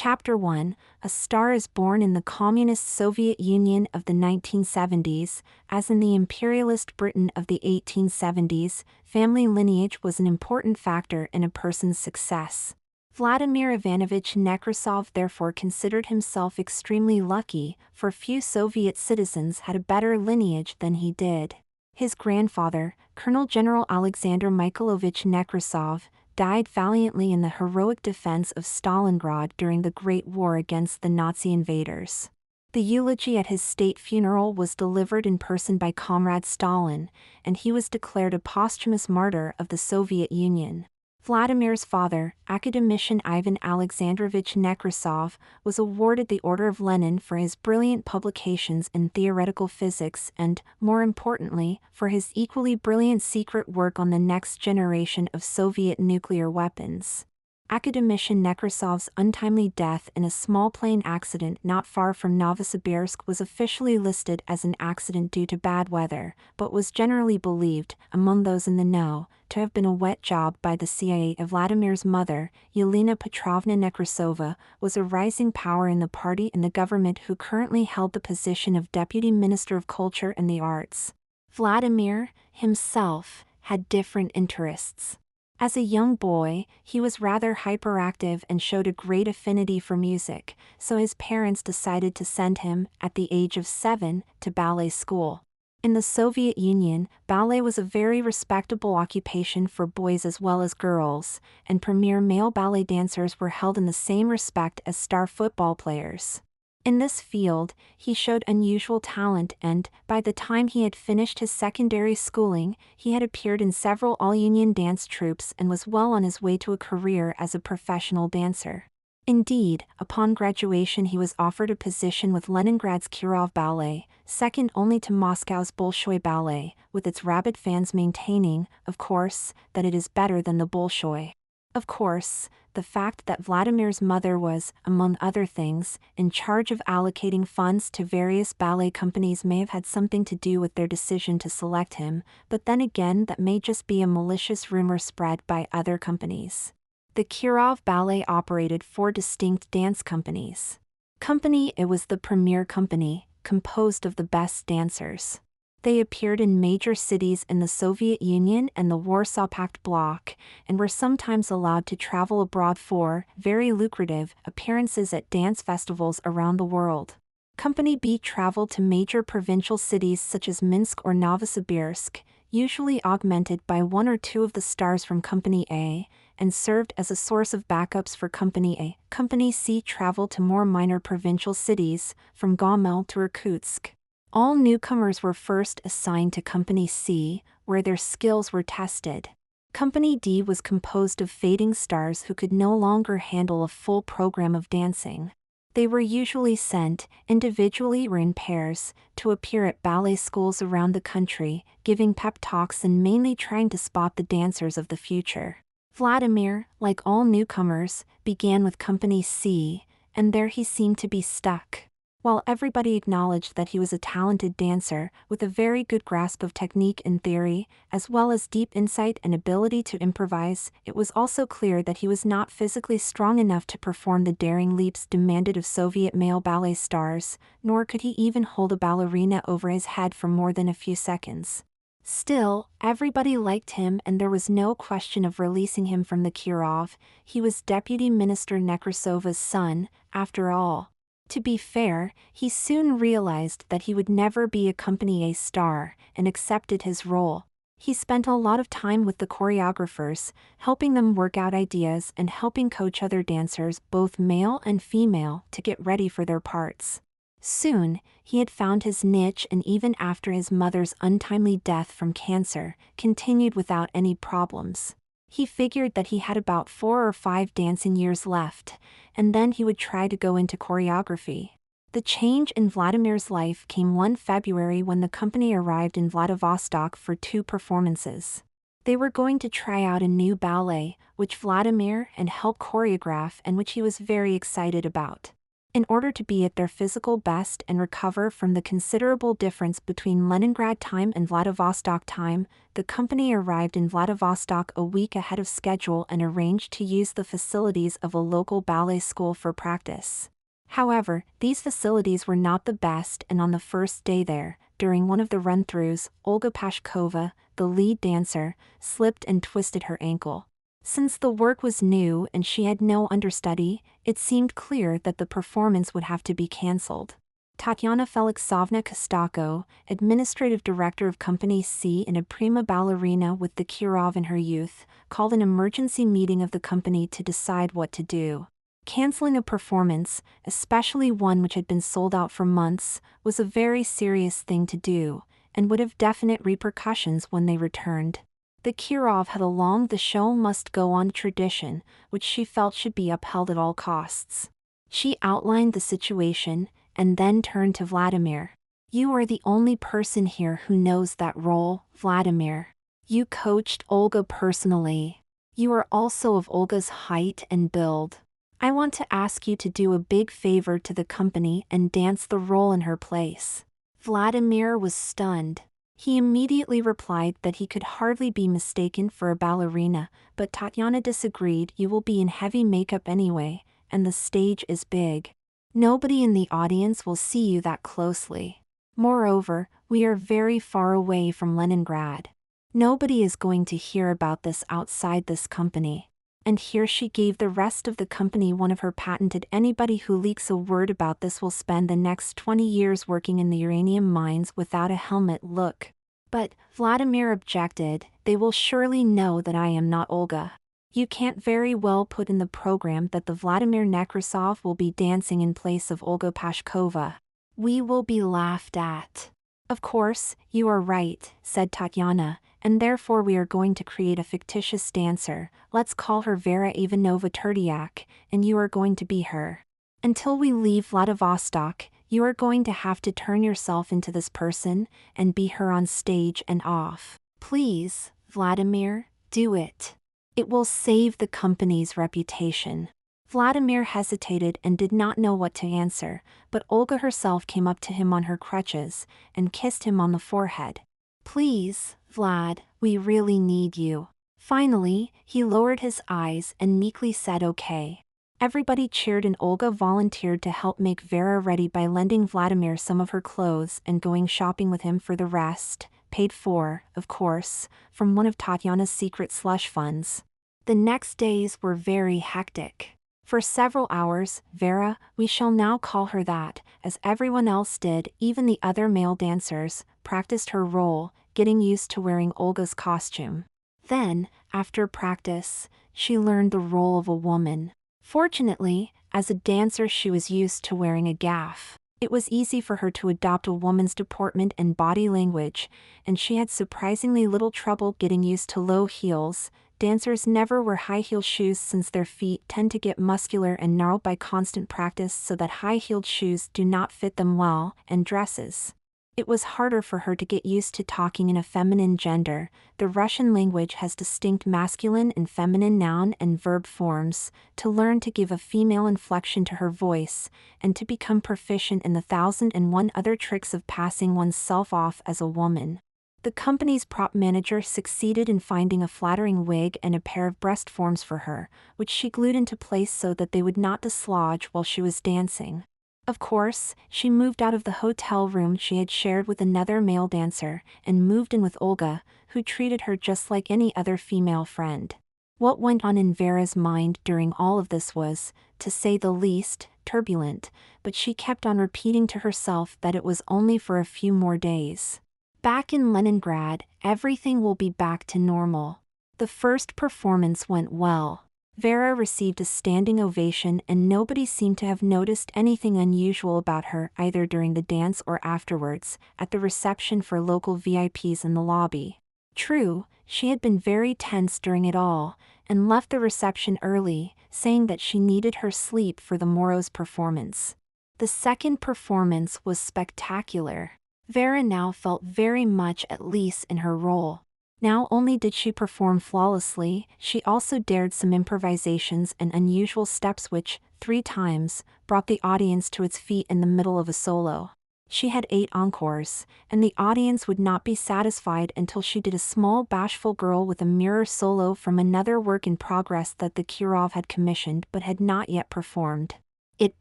Chapter 1, A Star is Born in the Communist Soviet Union of the 1970s. As in the imperialist Britain of the 1870s, family lineage was an important factor in a person's success. Vladimir Ivanovich Nekrasov therefore considered himself extremely lucky, for few Soviet citizens had a better lineage than he did. His grandfather, Colonel General Alexander Mikhailovich Nekrasov, died valiantly in the heroic defense of Stalingrad during the Great War against the Nazi invaders. The eulogy at his state funeral was delivered in person by Comrade Stalin, and he was declared a posthumous martyr of the Soviet Union. Vladimir's father, academician Ivan Alexandrovich Nekrasov, was awarded the Order of Lenin for his brilliant publications in theoretical physics and, more importantly, for his equally brilliant secret work on the next generation of Soviet nuclear weapons. Academician Nekrasov's untimely death in a small plane accident not far from Novosibirsk was officially listed as an accident due to bad weather, but was generally believed, among those in the know, to have been a wet job by the CIA. Vladimir's mother, Yelena Petrovna Nekrasova, was a rising power in the party and the government who currently held the position of Deputy Minister of Culture and the Arts. Vladimir, himself, had different interests. As a young boy, he was rather hyperactive and showed a great affinity for music, so his parents decided to send him, at the age of 7, to ballet school. In the Soviet Union, ballet was a very respectable occupation for boys as well as girls, and premier male ballet dancers were held in the same respect as star football players. In this field, he showed unusual talent and, by the time he had finished his secondary schooling, he had appeared in several all-union dance troupes and was well on his way to a career as a professional dancer. Indeed, upon graduation he was offered a position with Leningrad's Kirov Ballet, second only to Moscow's Bolshoi Ballet, with its rabid fans maintaining, of course, that it is better than the Bolshoi. Of course, the fact that Vladimir's mother was, among other things, in charge of allocating funds to various ballet companies may have had something to do with their decision to select him, but then again that may just be a malicious rumor spread by other companies. The Kirov Ballet operated 4 distinct dance companies. Company A was the premier company, composed of the best dancers. They appeared in major cities in the Soviet Union and the Warsaw Pact bloc, and were sometimes allowed to travel abroad for, very lucrative, appearances at dance festivals around the world. Company B traveled to major provincial cities such as Minsk or Novosibirsk, usually augmented by 1 or 2 of the stars from Company A, and served as a source of backups for Company A. Company C traveled to more minor provincial cities, from Gomel to Irkutsk. All newcomers were first assigned to Company C, where their skills were tested. Company D was composed of fading stars who could no longer handle a full program of dancing. They were usually sent, individually or in pairs, to appear at ballet schools around the country, giving pep talks and mainly trying to spot the dancers of the future. Vladimir, like all newcomers, began with Company C, and there he seemed to be stuck. While everybody acknowledged that he was a talented dancer, with a very good grasp of technique and theory, as well as deep insight and ability to improvise, it was also clear that he was not physically strong enough to perform the daring leaps demanded of Soviet male ballet stars, nor could he even hold a ballerina over his head for more than a few seconds. Still, everybody liked him and there was no question of releasing him from the Kirov. He was Deputy Minister Nekrasova's son, after all. To be fair, he soon realized that he would never be a Company A star, and accepted his role. He spent a lot of time with the choreographers, helping them work out ideas and helping coach other dancers, both male and female, to get ready for their parts. Soon, he had found his niche and even after his mother's untimely death from cancer, continued without any problems. He figured that he had about 4 or 5 dancing years left, and then he would try to go into choreography. The change in Vladimir's life came one February when the company arrived in Vladivostok for 2 performances. They were going to try out a new ballet, which Vladimir and help choreograph and which he was very excited about. In order to be at their physical best and recover from the considerable difference between Leningrad time and Vladivostok time, the company arrived in Vladivostok a week ahead of schedule and arranged to use the facilities of a local ballet school for practice. However, these facilities were not the best, and on the first day there, during one of the run-throughs, Olga Pashkova, the lead dancer, slipped and twisted her ankle. Since the work was new and she had no understudy, it seemed clear that the performance would have to be cancelled. Tatyana Felixovna Kostako, administrative director of Company C and a prima ballerina with the Kirov in her youth, called an emergency meeting of the company to decide what to do. Cancelling a performance, especially one which had been sold out for months, was a very serious thing to do, and would have definite repercussions when they returned. The Kirov had a long "the show must go on" tradition, which she felt should be upheld at all costs. She outlined the situation, and then turned to Vladimir. "You are the only person here who knows that role, Vladimir. You coached Olga personally. You are also of Olga's height and build. I want to ask you to do a big favor to the company and dance the role in her place." Vladimir was stunned. He immediately replied that he could hardly be mistaken for a ballerina, but Tatyana disagreed. "You will be in heavy makeup anyway, and the stage is big. Nobody in the audience will see you that closely. Moreover, we are very far away from Leningrad. Nobody is going to hear about this outside this company." And here she gave the rest of the company one of her patented "anybody who leaks a word about this will spend the next 20 years working in the uranium mines without a helmet" look. But Vladimir objected. "They will surely know that I am not Olga. You can't very well put in the program that the Vladimir Nekrasov will be dancing in place of Olga Pashkova. We will be laughed at." "Of course, you are right," said Tatyana, "and therefore we are going to create a fictitious dancer. Let's call her Vera Ivanova Turac, and you are going to be her. Until we leave Vladivostok, you are going to have to turn yourself into this person, and be her on stage and off. Please, Vladimir, do it. It will save the company's reputation." Vladimir hesitated and did not know what to answer, but Olga herself came up to him on her crutches, and kissed him on the forehead. "Please, Vlad, we really need you." Finally, he lowered his eyes and meekly said okay. Everybody cheered, and Olga volunteered to help make Vera ready by lending Vladimir some of her clothes and going shopping with him for the rest, paid for, of course, from one of Tatyana's secret slush funds. The next days were very hectic. For several hours, Vera, we shall now call her that, as everyone else did, even the other male dancers, practiced her role, getting used to wearing Olga's costume. Then, after practice, she learned the role of a woman. Fortunately, as a dancer she was used to wearing a gaff. It was easy for her to adopt a woman's deportment and body language, and she had surprisingly little trouble getting used to low heels. Dancers never wear high-heel shoes since their feet tend to get muscular and gnarled by constant practice, so that high-heeled shoes do not fit them well, and dresses. It was harder for her to get used to talking in a feminine gender. The Russian language has distinct masculine and feminine noun and verb forms, to learn to give a female inflection to her voice, and to become proficient in the 1,001 other tricks of passing oneself off as a woman. The company's prop manager succeeded in finding a flattering wig and a pair of breast forms for her, which she glued into place so that they would not dislodge while she was dancing. Of course, she moved out of the hotel room she had shared with another male dancer, and moved in with Olga, who treated her just like any other female friend. What went on in Vera's mind during all of this was, to say the least, turbulent, but she kept on repeating to herself that it was only for a few more days. Back in Leningrad, everything will be back to normal. The first performance went well. Vera received a standing ovation, and nobody seemed to have noticed anything unusual about her either during the dance or afterwards, at the reception for local VIPs in the lobby. True, she had been very tense during it all, and left the reception early, saying that she needed her sleep for the morrow's performance. The second performance was spectacular. Vera now felt very much at ease in her role. Not only did she perform flawlessly, she also dared some improvisations and unusual steps which, 3 times, brought the audience to its feet in the middle of a solo. She had 8 encores, and the audience would not be satisfied until she did a small bashful girl with a mirror solo from another work in progress that the Kirov had commissioned but had not yet performed. It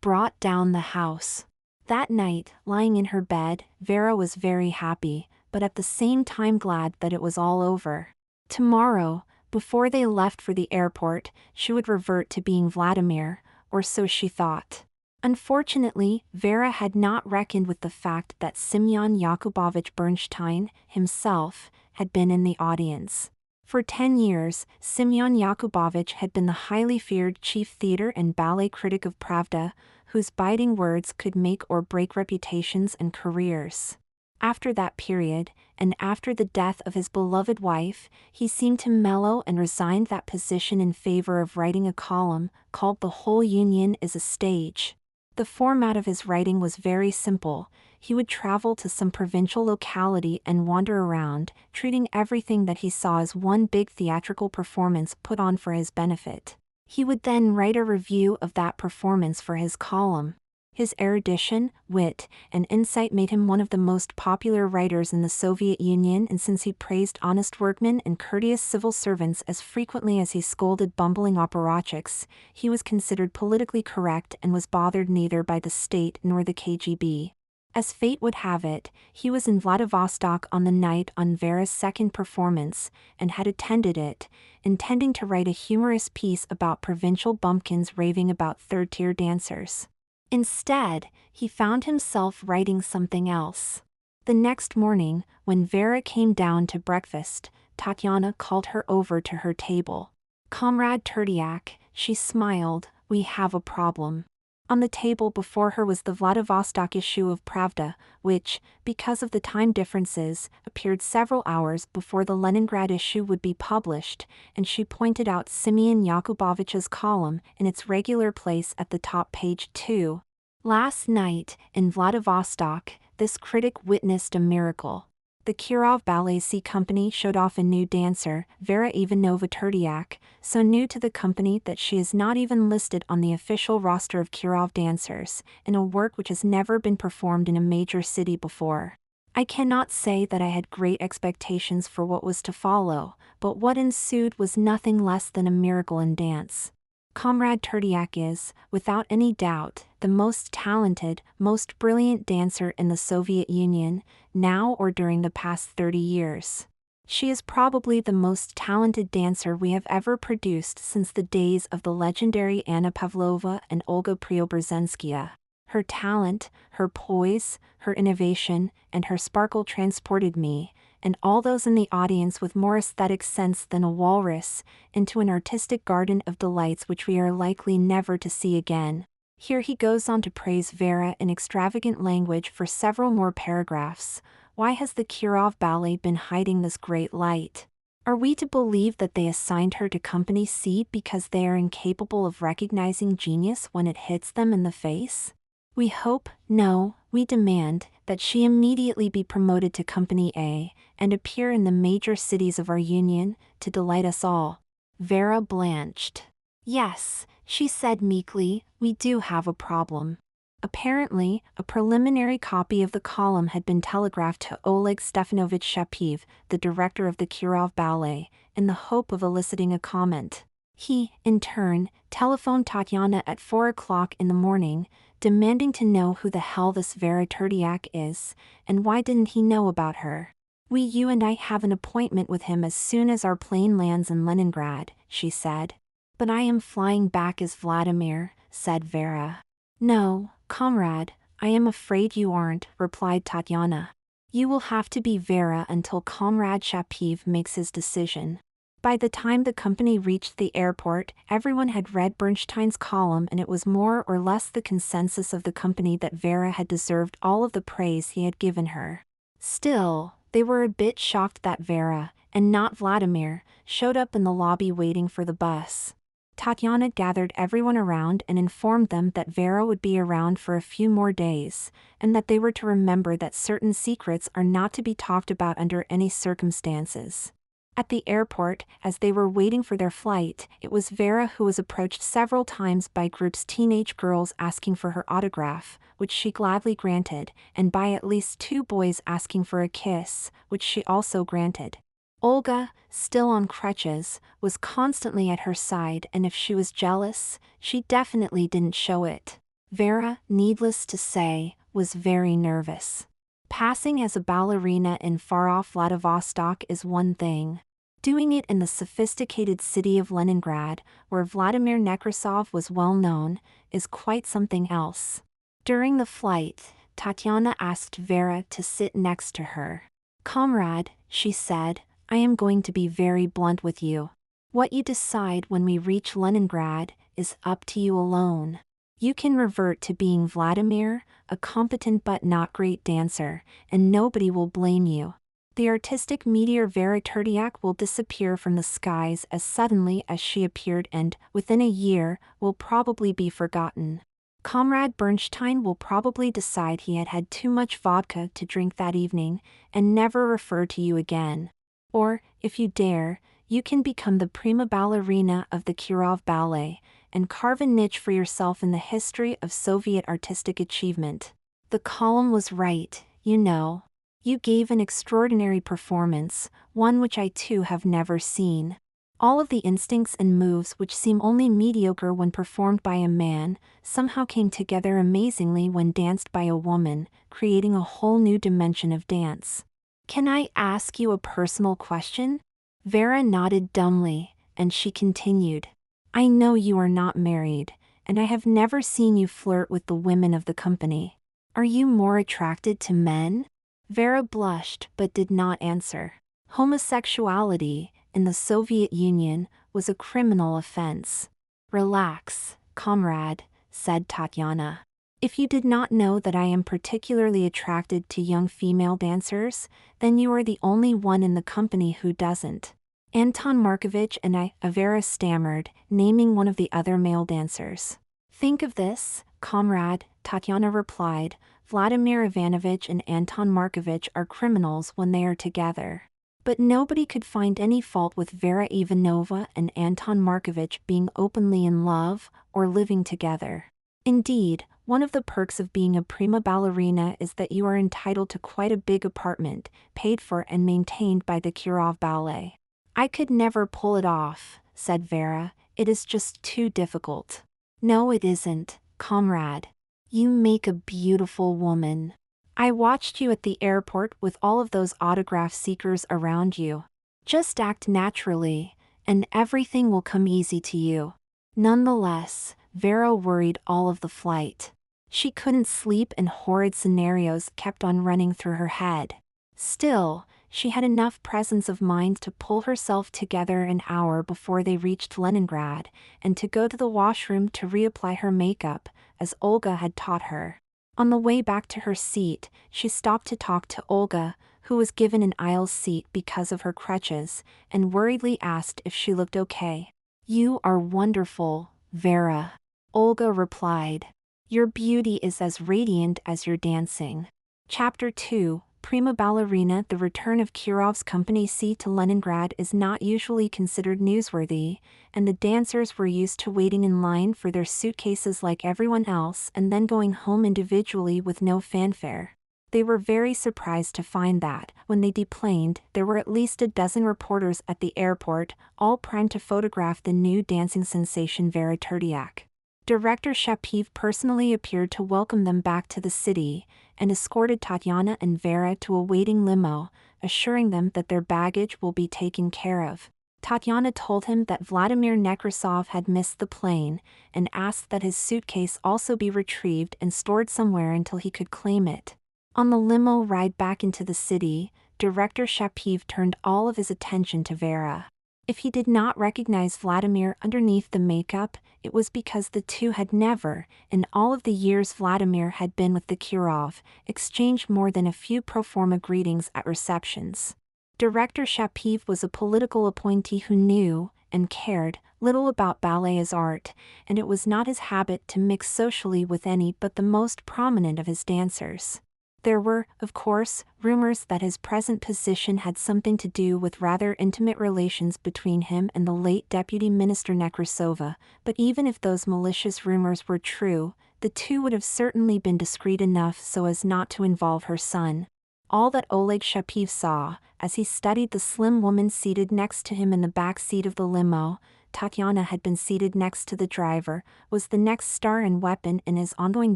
brought down the house. That night, lying in her bed, Vera was very happy, but at the same time glad that it was all over. Tomorrow, before they left for the airport, she would revert to being Vladimir, or so she thought. Unfortunately, Vera had not reckoned with the fact that Semyon Yakubovich Bernstein, himself, had been in the audience. For 10 years, Semyon Yakubovich had been the highly feared chief theater and ballet critic of Pravda, whose biting words could make or break reputations and careers. After that period, and after the death of his beloved wife, he seemed to mellow and resigned that position in favor of writing a column called "The Whole Union is a Stage." The format of his writing was very simple. He would travel to some provincial locality and wander around, treating everything that he saw as one big theatrical performance put on for his benefit. He would then write a review of that performance for his column. His erudition, wit, and insight made him one of the most popular writers in the Soviet Union, and since he praised honest workmen and courteous civil servants as frequently as he scolded bumbling apparatchiks, he was considered politically correct and was bothered neither by the state nor the KGB. As fate would have it, he was in Vladivostok on the night on Vera's second performance, and had attended it, intending to write a humorous piece about provincial bumpkins raving about third-tier dancers. Instead, he found himself writing something else. The next morning, when Vera came down to breakfast, Tatyana called her over to her table. "Comrade Turac," she smiled, "we have a problem." On the table before her was the Vladivostok issue of Pravda, which, because of the time differences, appeared several hours before the Leningrad issue would be published, and she pointed out Semyon Yakubovich's column in its regular place at the top page 2. Last night, in Vladivostok, this critic witnessed a miracle. The Kirov Ballet Company showed off a new dancer, Vera Ivanova Turac, so new to the company that she is not even listed on the official roster of Kirov dancers, in a work which has never been performed in a major city before. I cannot say that I had great expectations for what was to follow, but what ensued was nothing less than a miracle in dance. Comrade Turac is, without any doubt, the most talented, most brilliant dancer in the Soviet Union, now or during the past 30 years. She is probably the most talented dancer we have ever produced since the days of the legendary Anna Pavlova and Olga Preobrazhenskaya. Her talent, her poise, her innovation, and her sparkle transported me, and all those in the audience with more aesthetic sense than a walrus, into an artistic garden of delights which we are likely never to see again. Here he goes on to praise Vera in extravagant language for several more paragraphs. Why has the Kirov Ballet been hiding this great light? Are we to believe that they assigned her to Company C because they are incapable of recognizing genius when it hits them in the face? We hope, no, we demand, that she immediately be promoted to Company A, and appear in the major cities of our union, to delight us all. Vera blanched. "Yes," she said meekly, "we do have a problem." Apparently, a preliminary copy of the column had been telegraphed to Oleg Stefanovich Shapiv, the director of the Kirov Ballet, in the hope of eliciting a comment. He, in turn, telephoned Tatyana at 4 o'clock in the morning, demanding to know who the hell this Vera Turac is, and why didn't he know about her. You and I have an appointment with him as soon as our plane lands in Leningrad," she said. "But I am flying back as Vladimir," said Vera. "No, comrade, I am afraid you aren't," replied Tatyana. "You will have to be Vera until Comrade Shapiv makes his decision." By the time the company reached the airport, everyone had read Bernstein's column, and it was more or less the consensus of the company that Vera had deserved all of the praise he had given her. Still, they were a bit shocked that Vera, and not Vladimir, showed up in the lobby waiting for the bus. Tatyana gathered everyone around and informed them that Vera would be around for a few more days, and that they were to remember that certain secrets are not to be talked about under any circumstances. At the airport, as they were waiting for their flight, it was Vera who was approached several times by groups of teenage girls asking for her autograph, which she gladly granted, and by at least 2 boys asking for a kiss, which she also granted. Olga, still on crutches, was constantly at her side, and if she was jealous, she definitely didn't show it. Vera, needless to say, was very nervous. Passing as a ballerina in far-off Vladivostok is one thing. Doing it in the sophisticated city of Leningrad, where Vladimir Nekrasov was well known, is quite something else. During the flight, Tatiana asked Vera to sit next to her. "Comrade," she said, "I am going to be very blunt with you. What you decide when we reach Leningrad is up to you alone. You can revert to being Vladimir, a competent but not great dancer, and nobody will blame you. The artistic meteor Vera Turac will disappear from the skies as suddenly as she appeared and, within a year, will probably be forgotten. Comrade Bernstein will probably decide he had had too much vodka to drink that evening, and never refer to you again. Or, if you dare, you can become the prima ballerina of the Kirov Ballet, and carve a niche for yourself in the history of Soviet artistic achievement. The column was right, you know. You gave an extraordinary performance, one which I too have never seen. All of the instincts and moves which seem only mediocre when performed by a man, somehow came together amazingly when danced by a woman, creating a whole new dimension of dance. Can I ask you a personal question?" Vera nodded dumbly, and she continued. "I know you are not married, and I have never seen you flirt with the women of the company. Are you more attracted to men?" Vera blushed but did not answer. Homosexuality, in the Soviet Union, was a criminal offense. "Relax, comrade," said Tatiana. "If you did not know that I am particularly attracted to young female dancers, then you are the only one in the company who doesn't. Anton Markovich and I," Vera stammered, naming one of the other male dancers. "Think of this, comrade," Tatiana replied. "Vladimir Ivanovich and Anton Markovich are criminals when they are together. But nobody could find any fault with Vera Ivanova and Anton Markovich being openly in love or living together. Indeed, one of the perks of being a prima ballerina is that you are entitled to quite a big apartment, paid for and maintained by the Kirov Ballet." "I could never pull it off," said Vera. "It is just too difficult." "No, it isn't, comrade. You make a beautiful woman. I watched you at the airport with all of those autograph seekers around you. Just act naturally, and everything will come easy to you." Nonetheless, Vera worried all of the flight. She couldn't sleep and horrid scenarios kept on running through her head. Still, she had enough presence of mind to pull herself together an hour before they reached Leningrad, and to go to the washroom to reapply her makeup, as Olga had taught her. On the way back to her seat, she stopped to talk to Olga, who was given an aisle seat because of her crutches, and worriedly asked if she looked okay. "You are wonderful, Vera," Olga replied. "Your beauty is as radiant as your dancing." Chapter 2, Prima Ballerina. The return of Kirov's company C to Leningrad is not usually considered newsworthy, and the dancers were used to waiting in line for their suitcases like everyone else and then going home individually with no fanfare. They were very surprised to find that, when they deplaned, there were at least a dozen reporters at the airport, all primed to photograph the new dancing sensation Vera Turac. Director Shapiv personally appeared to welcome them back to the city, and escorted Tatiana and Vera to a waiting limo, assuring them that their baggage will be taken care of. Tatiana told him that Vladimir Nekrasov had missed the plane, and asked that his suitcase also be retrieved and stored somewhere until he could claim it. On the limo ride back into the city, Director Shapiv turned all of his attention to Vera. If he did not recognize Vladimir underneath the makeup, it was because the two had never, in all of the years Vladimir had been with the Kirov, exchanged more than a few pro forma greetings at receptions. Director Shapiv was a political appointee who knew, and cared, little about ballet as art, and it was not his habit to mix socially with any but the most prominent of his dancers. There were, of course, rumors that his present position had something to do with rather intimate relations between him and the late Deputy Minister Nekrasova, but even if those malicious rumors were true, the two would have certainly been discreet enough so as not to involve her son. All that Oleg Shapiv saw, as he studied the slim woman seated next to him in the back seat of the limo, Tatiana had been seated next to the driver, was the next star and weapon in his ongoing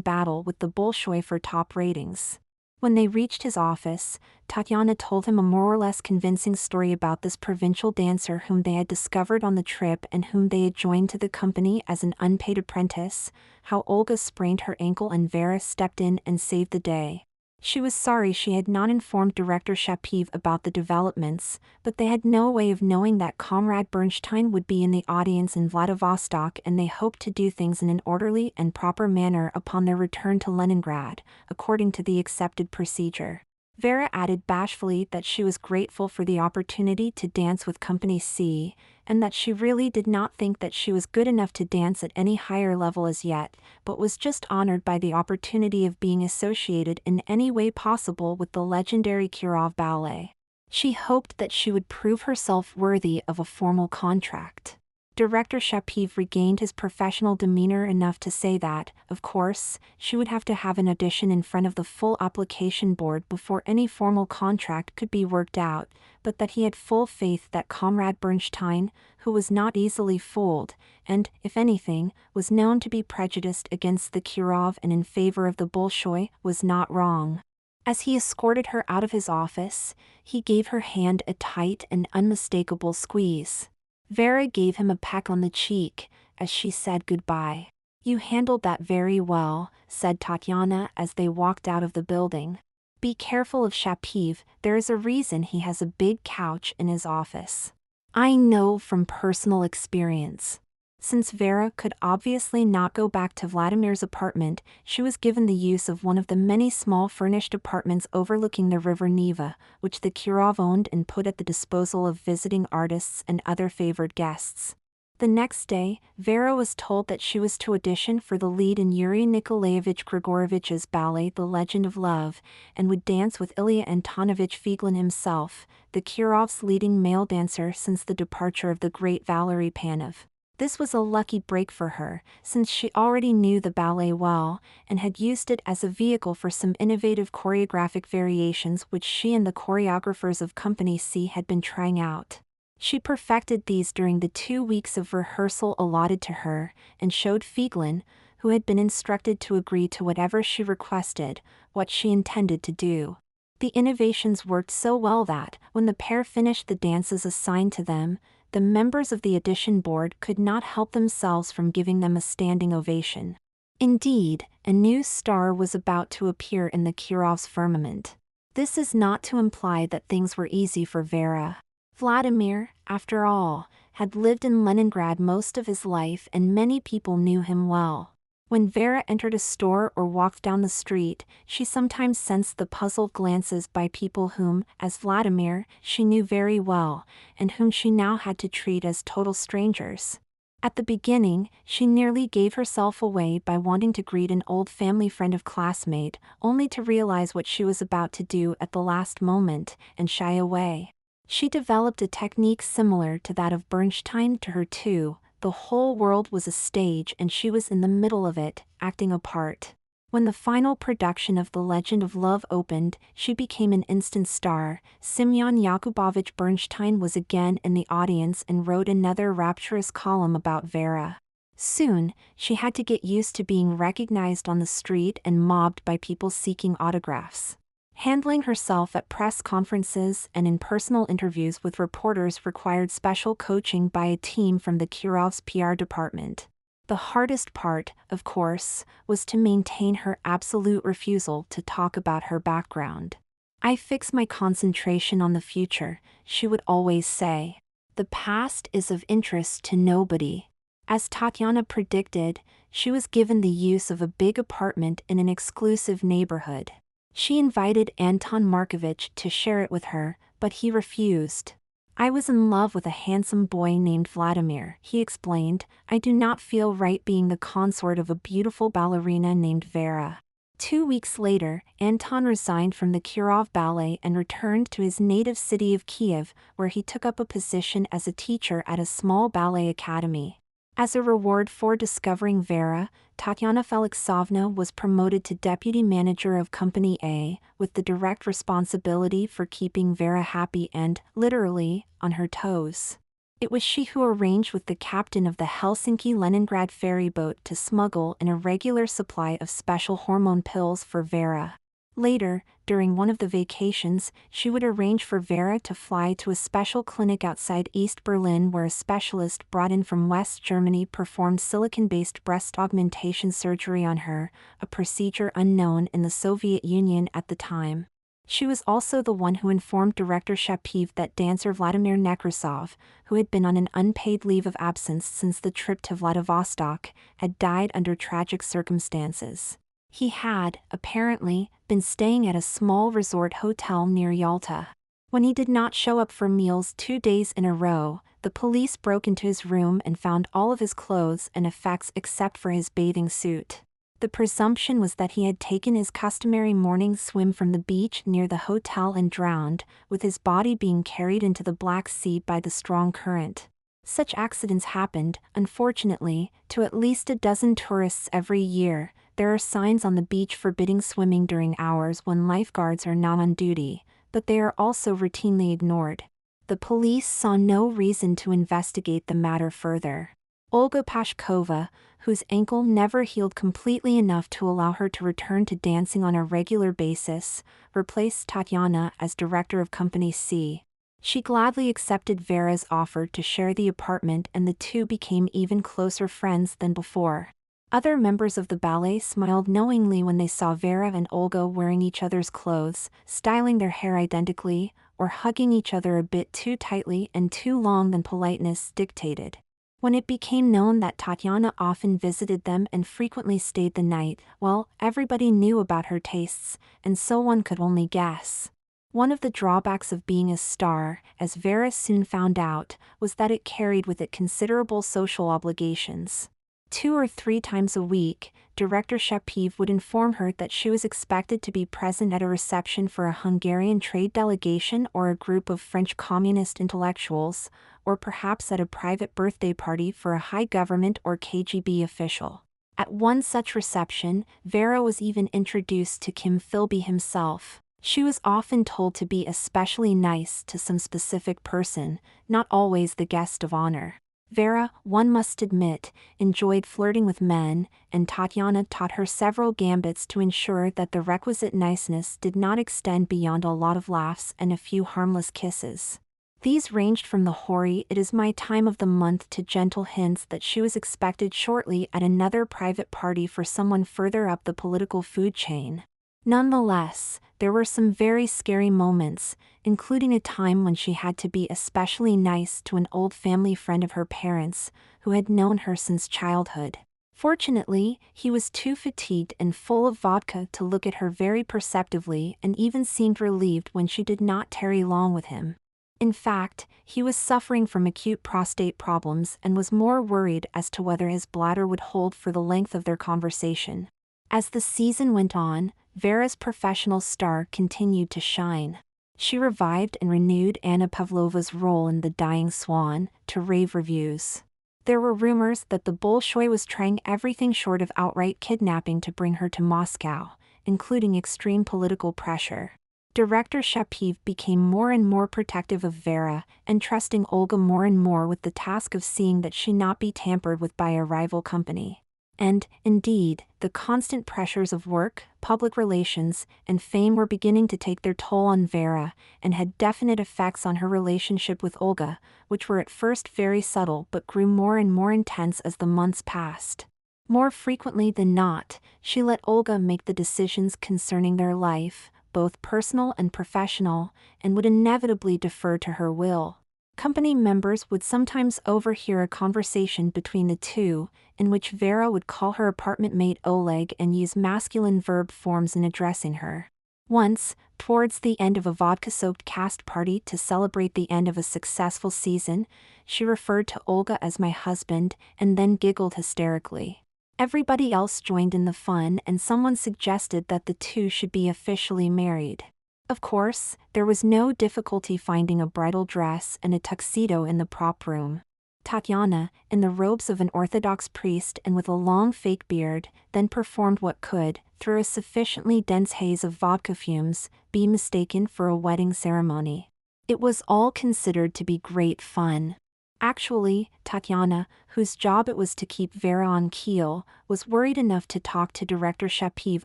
battle with the Bolshoi for top ratings. When they reached his office, Tatiana told him a more or less convincing story about this provincial dancer whom they had discovered on the trip and whom they had joined to the company as an unpaid apprentice, how Olga sprained her ankle and Vera stepped in and saved the day. She was sorry she had not informed Director Shapiv about the developments, but they had no way of knowing that Comrade Bernstein would be in the audience in Vladivostok, and they hoped to do things in an orderly and proper manner upon their return to Leningrad, according to the accepted procedure. Vera added bashfully that she was grateful for the opportunity to dance with Company C, and that she really did not think that she was good enough to dance at any higher level as yet, but was just honored by the opportunity of being associated in any way possible with the legendary Kirov Ballet. She hoped that she would prove herself worthy of a formal contract. Director Shapiv regained his professional demeanor enough to say that, of course, she would have to have an audition in front of the full application board before any formal contract could be worked out, but that he had full faith that Comrade Bernstein, who was not easily fooled, and, if anything, was known to be prejudiced against the Kirov and in favor of the Bolshoi, was not wrong. As he escorted her out of his office, he gave her hand a tight and unmistakable squeeze. Vera gave him a peck on the cheek, as she said goodbye. "You handled that very well," said Tatiana as they walked out of the building. "Be careful of Shapiv, there is a reason he has a big couch in his office." "I know from personal experience." Since Vera could obviously not go back to Vladimir's apartment, she was given the use of one of the many small furnished apartments overlooking the river Neva, which the Kirov owned and put at the disposal of visiting artists and other favored guests. The next day, Vera was told that she was to audition for the lead in Yuri Nikolaevich Grigorovich's ballet The Legend of Love, and would dance with Ilya Antonovich Figlin himself, the Kirov's leading male dancer since the departure of the great Valery Panov. This was a lucky break for her, since she already knew the ballet well, and had used it as a vehicle for some innovative choreographic variations which she and the choreographers of Company C had been trying out. She perfected these during the 2 weeks of rehearsal allotted to her, and showed Figlin, who had been instructed to agree to whatever she requested, what she intended to do. The innovations worked so well that, when the pair finished the dances assigned to them, the members of the audition board could not help themselves from giving them a standing ovation. Indeed, a new star was about to appear in the Kirov's firmament. This is not to imply that things were easy for Vera. Vladimir, after all, had lived in Leningrad most of his life and many people knew him well. When Vera entered a store or walked down the street, she sometimes sensed the puzzled glances by people whom, as Vladimir, she knew very well, and whom she now had to treat as total strangers. At the beginning, she nearly gave herself away by wanting to greet an old family friend of classmate, only to realize what she was about to do at the last moment, and shy away. She developed a technique similar to that of Bernstein to her too. The whole world was a stage and she was in the middle of it, acting a part. When the final production of The Legend of Love opened, she became an instant star. Semyon Yakubovich Bernstein was again in the audience and wrote another rapturous column about Vera. Soon, she had to get used to being recognized on the street and mobbed by people seeking autographs. Handling herself at press conferences and in personal interviews with reporters required special coaching by a team from the Kirov's PR department. The hardest part, of course, was to maintain her absolute refusal to talk about her background. "I fix my concentration on the future," she would always say. "The past is of interest to nobody." As Tatiana predicted, she was given the use of a big apartment in an exclusive neighborhood. She invited Anton Markovich to share it with her, but he refused. "I was in love with a handsome boy named Vladimir," he explained. "I do not feel right being the consort of a beautiful ballerina named Vera." 2 weeks later, Anton resigned from the Kirov Ballet and returned to his native city of Kiev, where he took up a position as a teacher at a small ballet academy. As a reward for discovering Vera, Tatyana Felixovna was promoted to deputy manager of Company A, with the direct responsibility for keeping Vera happy and, literally, on her toes. It was she who arranged with the captain of the Helsinki-Leningrad ferryboat to smuggle in a regular supply of special hormone pills for Vera. Later, during one of the vacations, she would arrange for Vera to fly to a special clinic outside East Berlin where a specialist brought in from West Germany performed silicon-based breast augmentation surgery on her, a procedure unknown in the Soviet Union at the time. She was also the one who informed director Shapiv that dancer Vladimir Nekrasov, who had been on an unpaid leave of absence since the trip to Vladivostok, had died under tragic circumstances. He had, apparently, been staying at a small resort hotel near Yalta. When he did not show up for meals 2 days in a row, the police broke into his room and found all of his clothes and effects except for his bathing suit. The presumption was that he had taken his customary morning swim from the beach near the hotel and drowned, with his body being carried into the Black Sea by the strong current. Such accidents happened, unfortunately, to at least a dozen tourists every year. There are signs on the beach forbidding swimming during hours when lifeguards are not on duty, but they are also routinely ignored. The police saw no reason to investigate the matter further. Olga Pashkova, whose ankle never healed completely enough to allow her to return to dancing on a regular basis, replaced Tatyana as director of Company C. She gladly accepted Vera's offer to share the apartment and the two became even closer friends than before. Other members of the ballet smiled knowingly when they saw Vera and Olga wearing each other's clothes, styling their hair identically, or hugging each other a bit too tightly and too long than politeness dictated. When it became known that Tatyana often visited them and frequently stayed the night, well, everybody knew about her tastes, and so one could only guess. One of the drawbacks of being a star, as Vera soon found out, was that it carried with it considerable social obligations. 2 or 3 times a week, Director Shapiv would inform her that she was expected to be present at a reception for a Hungarian trade delegation or a group of French communist intellectuals, or perhaps at a private birthday party for a high government or KGB official. At one such reception, Vera was even introduced to Kim Philby himself. She was often told to be especially nice to some specific person, not always the guest of honor. Vera, one must admit, enjoyed flirting with men, and Tatyana taught her several gambits to ensure that the requisite niceness did not extend beyond a lot of laughs and a few harmless kisses. These ranged from the hoary "it is my time of the month" to gentle hints that she was expected shortly at another private party for someone further up the political food chain. Nonetheless, there were some very scary moments, including a time when she had to be especially nice to an old family friend of her parents, who had known her since childhood. Fortunately, he was too fatigued and full of vodka to look at her very perceptively and even seemed relieved when she did not tarry long with him. In fact, he was suffering from acute prostate problems and was more worried as to whether his bladder would hold for the length of their conversation. As the season went on, Vera's professional star continued to shine. She revived and renewed Anna Pavlova's role in The Dying Swan, to rave reviews. There were rumors that the Bolshoi was trying everything short of outright kidnapping to bring her to Moscow, including extreme political pressure. Director Shapiv became more and more protective of Vera, entrusting Olga more and more with the task of seeing that she not be tampered with by a rival company. And, indeed, the constant pressures of work, public relations, and fame were beginning to take their toll on Vera, and had definite effects on her relationship with Olga, which were at first very subtle but grew more and more intense as the months passed. More frequently than not, she let Olga make the decisions concerning their life, both personal and professional, and would inevitably defer to her will. Company members would sometimes overhear a conversation between the two, in which Vera would call her apartment mate Oleg and use masculine verb forms in addressing her. Once, towards the end of a vodka-soaked cast party to celebrate the end of a successful season, she referred to Olga as "my husband," and then giggled hysterically. Everybody else joined in the fun, and someone suggested that the two should be officially married. Of course, there was no difficulty finding a bridal dress and a tuxedo in the prop room. Tatiana, in the robes of an Orthodox priest and with a long fake beard, then performed what could, through a sufficiently dense haze of vodka fumes, be mistaken for a wedding ceremony. It was all considered to be great fun. Actually, Tatiana, whose job it was to keep Vera on keel, was worried enough to talk to director Shapiv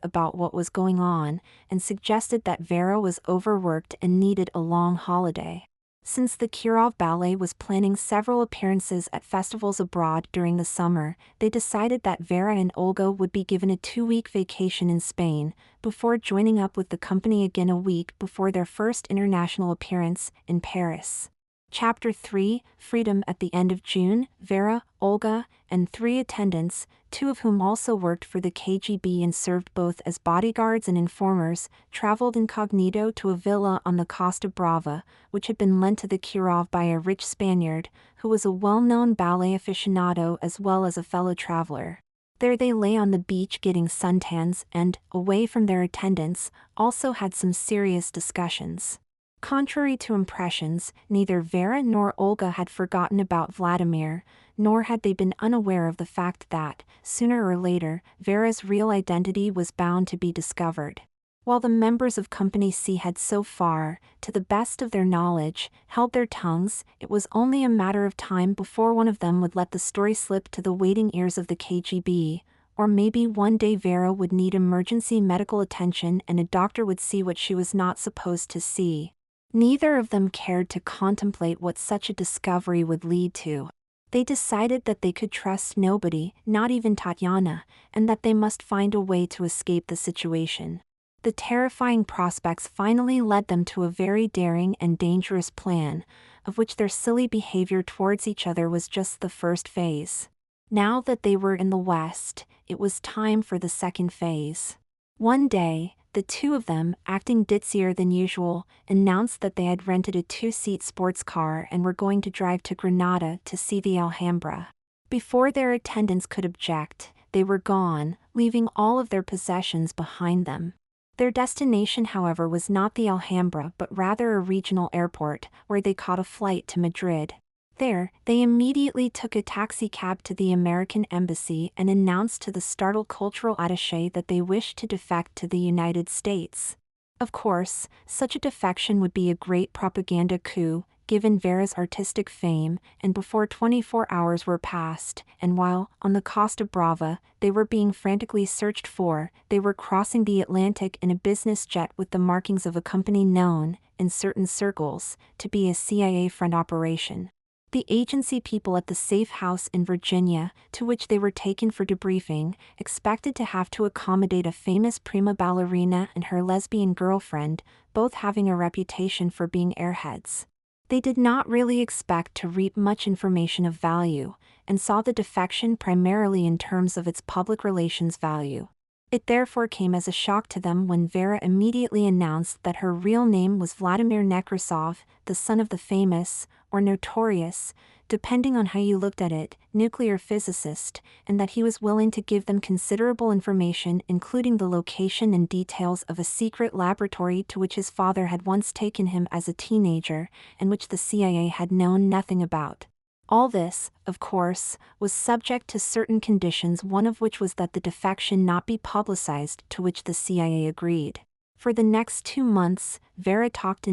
about what was going on, and suggested that Vera was overworked and needed a long holiday. Since the Kirov Ballet was planning several appearances at festivals abroad during the summer, they decided that Vera and Olga would be given a 2-week vacation in Spain, before joining up with the company again a week before their first international appearance in Paris. Chapter 3, Freedom. At the end of June, Vera, Olga, and 3 attendants, 2 of whom also worked for the KGB and served both as bodyguards and informers, traveled incognito to a villa on the Costa Brava, which had been lent to the Kirov by a rich Spaniard, who was a well-known ballet aficionado as well as a fellow traveler. There they lay on the beach getting suntans and, away from their attendants, also had some serious discussions. Contrary to impressions, neither Vera nor Olga had forgotten about Vladimir, nor had they been unaware of the fact that, sooner or later, Vera's real identity was bound to be discovered. While the members of Company C had so far, to the best of their knowledge, held their tongues, it was only a matter of time before one of them would let the story slip to the waiting ears of the KGB, or maybe one day Vera would need emergency medical attention and a doctor would see what she was not supposed to see. Neither of them cared to contemplate what such a discovery would lead to. They decided that they could trust nobody, not even Tatiana, and that they must find a way to escape the situation. The terrifying prospects finally led them to a very daring and dangerous plan, of which their silly behavior towards each other was just the first phase. Now that they were in the West, it was time for the second phase. One day, the 2 of them, acting ditzier than usual, announced that they had rented a 2-seat sports car and were going to drive to Granada to see the Alhambra. Before their attendants could object, they were gone, leaving all of their possessions behind them. Their destination, however, was not the Alhambra but rather a regional airport, where they caught a flight to Madrid. There, they immediately took a taxicab to the American embassy and announced to the startled cultural attaché that they wished to defect to the United States. Of course, such a defection would be a great propaganda coup, given Vera's artistic fame, and before 24 hours were passed, and while, on the Costa Brava, they were being frantically searched for, they were crossing the Atlantic in a business jet with the markings of a company known, in certain circles, to be a CIA front operation. The agency people at the safe house in Virginia, to which they were taken for debriefing, expected to have to accommodate a famous prima ballerina and her lesbian girlfriend, both having a reputation for being airheads. They did not really expect to reap much information of value, and saw the defection primarily in terms of its public relations value. It therefore came as a shock to them when Vera immediately announced that her real name was Vladimir Nekrasov, the son of the famous, or notorious, depending on how you looked at it, nuclear physicist, and that he was willing to give them considerable information including the location and details of a secret laboratory to which his father had once taken him as a teenager, and which the CIA had known nothing about. All this, of course, was subject to certain conditions, one of which was that the defection not be publicized, to which the CIA agreed. For the next 2 months, Vera talked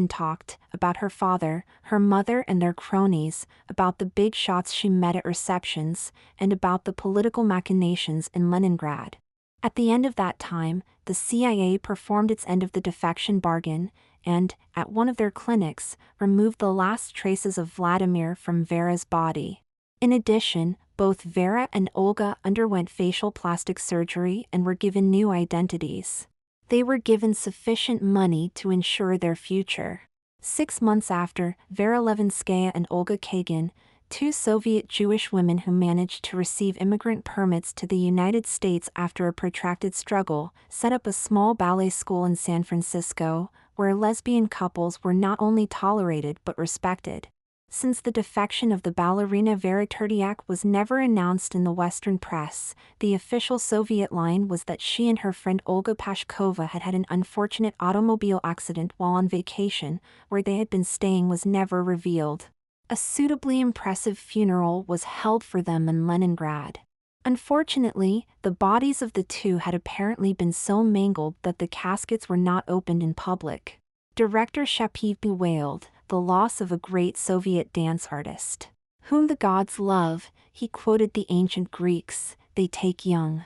about her father, her mother and their cronies, about the big shots she met at receptions, and about the political machinations in Leningrad. At the end of that time, the CIA performed its end of the defection bargain, and, at one of their clinics, removed the last traces of Vladimir from Vera's body. In addition, both Vera and Olga underwent facial plastic surgery and were given new identities. They were given sufficient money to ensure their future. 6 months after, Vera Levinskaya and Olga Kagan, 2 Soviet Jewish women who managed to receive immigrant permits to the United States after a protracted struggle, set up a small ballet school in San Francisco, where lesbian couples were not only tolerated but respected. Since the defection of the ballerina Vera Turac was never announced in the Western press, the official Soviet line was that she and her friend Olga Pashkova had had an unfortunate automobile accident while on vacation. Where they had been staying was never revealed. A suitably impressive funeral was held for them in Leningrad. Unfortunately, the bodies of the two had apparently been so mangled that the caskets were not opened in public. Director Shapiv bewailed the loss of a great Soviet dance artist. Whom the gods love, he quoted the ancient Greeks, they take young.